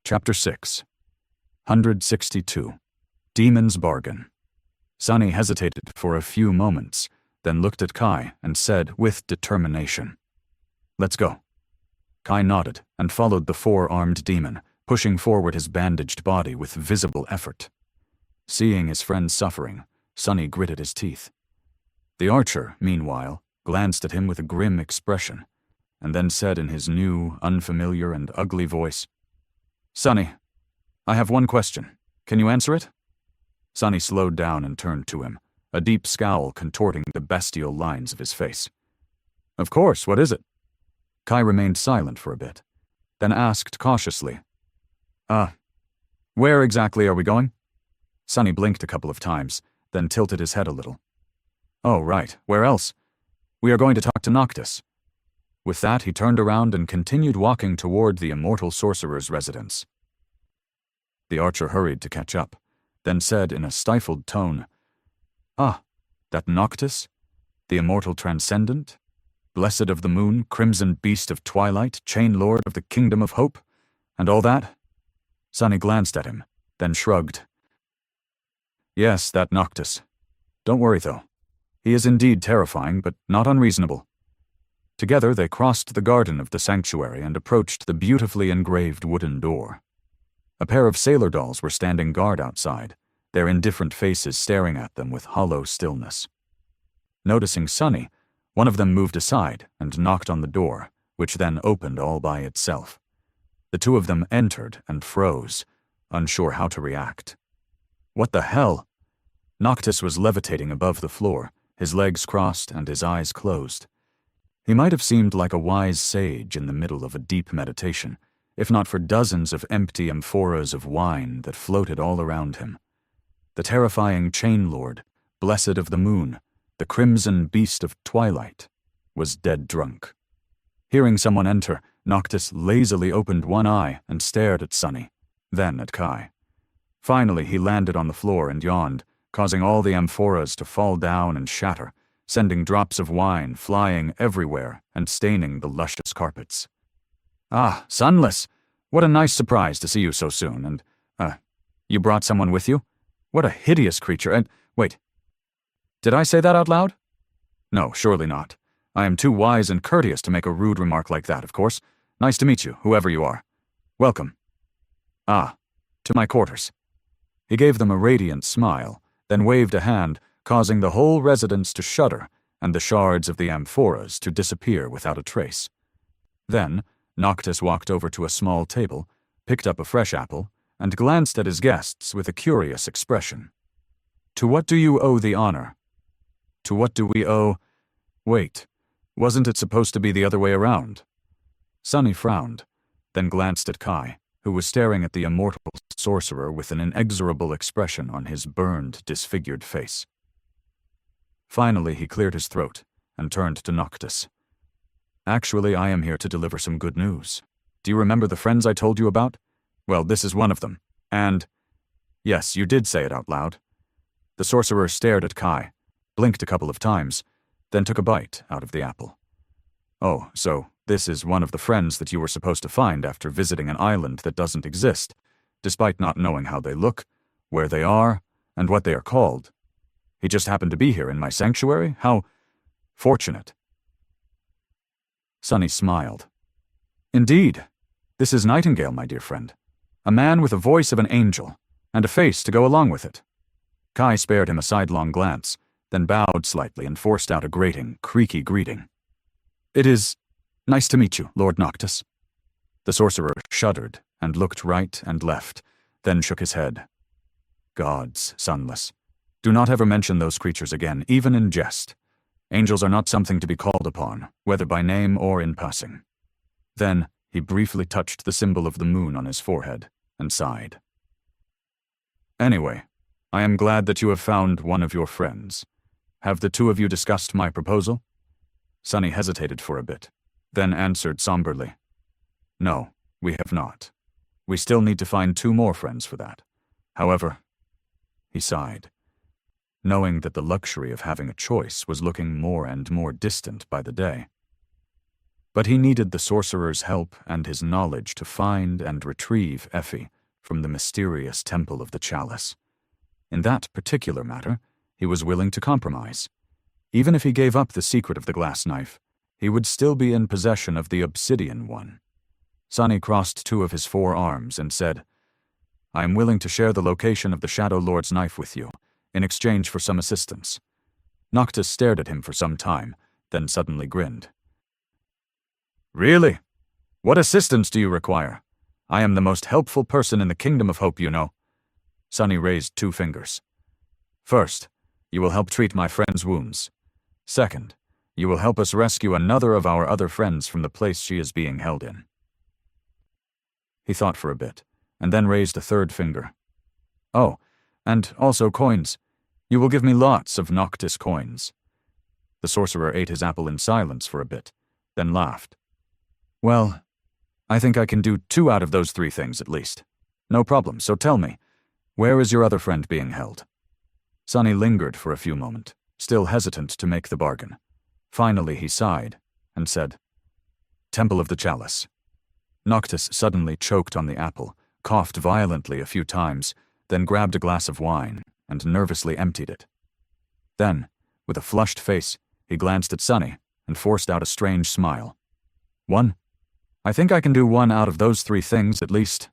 Chapter 6. 162. Demon's Bargain. Sunny hesitated for a few moments, then looked at Kai and said with determination, "Let's go." Kai nodded and followed the four-armed demon, pushing forward his bandaged body with visible effort. Seeing his friend's suffering, Sunny gritted his teeth. The archer, meanwhile, glanced at him with a grim expression, and then said in his new, unfamiliar and ugly voice, "Sunny, I have one question. Can you answer it?" Sunny slowed down and turned to him, a deep scowl contorting the bestial lines of his face. "Of course, what is it?" Kai remained silent for a bit, then asked cautiously, Where exactly are we going?" Sunny blinked a couple of times, then tilted his head a little. "Oh, right, where else? We are going to talk to Noctis." With that, he turned around and continued walking toward the immortal sorcerer's residence. The archer hurried to catch up, then said in a stifled tone, That Noctis? The immortal transcendent? Blessed of the moon, crimson beast of twilight, chain lord of the kingdom of hope? And all that?" Sunny glanced at him, then shrugged. "Yes, that Noctis. Don't worry, though. He is indeed terrifying, but not unreasonable." Together they crossed the garden of the sanctuary and approached the beautifully engraved wooden door. A pair of sailor dolls were standing guard outside, their indifferent faces staring at them with hollow stillness. Noticing Sunny, one of them moved aside and knocked on the door, which then opened all by itself. The two of them entered and froze, unsure how to react. What the hell? Noctis was levitating above the floor, his legs crossed and his eyes closed. He might have seemed like a wise sage in the middle of a deep meditation, if not for dozens of empty amphoras of wine that floated all around him. The terrifying chain lord, blessed of the moon, the crimson beast of twilight, was dead drunk. Hearing someone enter, Noctis lazily opened one eye and stared at Sunny, then at Kai. Finally, he landed on the floor and yawned, causing all the amphoras to fall down and shatter, sending drops of wine flying everywhere and staining the luscious carpets. Sunless! What a nice surprise to see you so soon, and, you brought someone with you? What a hideous creature, and, wait. Did I say that out loud? No, surely not. I am too wise and courteous to make a rude remark like that, of course. Nice to meet you, whoever you are. Welcome. To my quarters. He gave them a radiant smile, then waved a hand, causing the whole residence to shudder and the shards of the amphoras to disappear without a trace. Then, Noctis walked over to a small table, picked up a fresh apple, and glanced at his guests with a curious expression. "To what do you owe the honor?" "To what do we owe—" Wait, wasn't it supposed to be the other way around? Sunny frowned, then glanced at Kai, who was staring at the immortal sorcerer with an inexorable expression on his burned, disfigured face. Finally, he cleared his throat and turned to Noctis. "Actually, I am here to deliver some good news. Do you remember the friends I told you about? Well, this is one of them, and—" "Yes, you did say it out loud." The sorcerer stared at Kai, blinked a couple of times, then took a bite out of the apple. "Oh, so this is one of the friends that you were supposed to find after visiting an island that doesn't exist, despite not knowing how they look, where they are, and what they are called. He just happened to be here in my sanctuary? How fortunate." Sunny smiled. "Indeed. This is Nightingale, my dear friend. A man with a voice of an angel, and a face to go along with it." Kai spared him a sidelong glance, then bowed slightly and forced out a grating, creaky greeting. "It is nice to meet you, Lord Noctis." The sorcerer shuddered and looked right and left, then shook his head. "Gods, Sunless. Do not ever mention those creatures again, even in jest. Angels are not something to be called upon, whether by name or in passing." Then he briefly touched the symbol of the moon on his forehead and sighed. "Anyway, I am glad that you have found one of your friends. Have the two of you discussed my proposal?" Sunny hesitated for a bit, then answered somberly, "No, we have not. We still need to find two more friends for that. However," he sighed, knowing that the luxury of having a choice was looking more and more distant by the day. But he needed the sorcerer's help and his knowledge to find and retrieve Effie from the mysterious Temple of the Chalice. In that particular matter, he was willing to compromise. Even if he gave up the secret of the glass knife, he would still be in possession of the obsidian one. Sunny crossed two of his forearms and said, "I am willing to share the location of the Shadow Lord's knife with you, in exchange for some assistance." Noctis stared at him for some time, then suddenly grinned. "Really? What assistance do you require? I am the most helpful person in the Kingdom of Hope, you know." Sunny raised 2 fingers. "First, you will help treat my friend's wounds. Second, you will help us rescue another of our other friends from the place she is being held in." He thought for a bit, and then raised a 3rd finger. "Oh, and also coins. You will give me lots of Noctis coins." The sorcerer ate his apple in silence for a bit, then laughed. "Well, I think I can do 2 out of those 3 things at least. No problem, so tell me, where is your other friend being held?" Sunny lingered for a few moments, still hesitant to make the bargain. Finally he sighed and said, "Temple of the Chalice." Noctis suddenly choked on the apple, coughed violently a few times, then grabbed a glass of wine and nervously emptied it. Then, with a flushed face, he glanced at Sunny and forced out a strange smile. "I think I can do 1 out of those 3 things at least."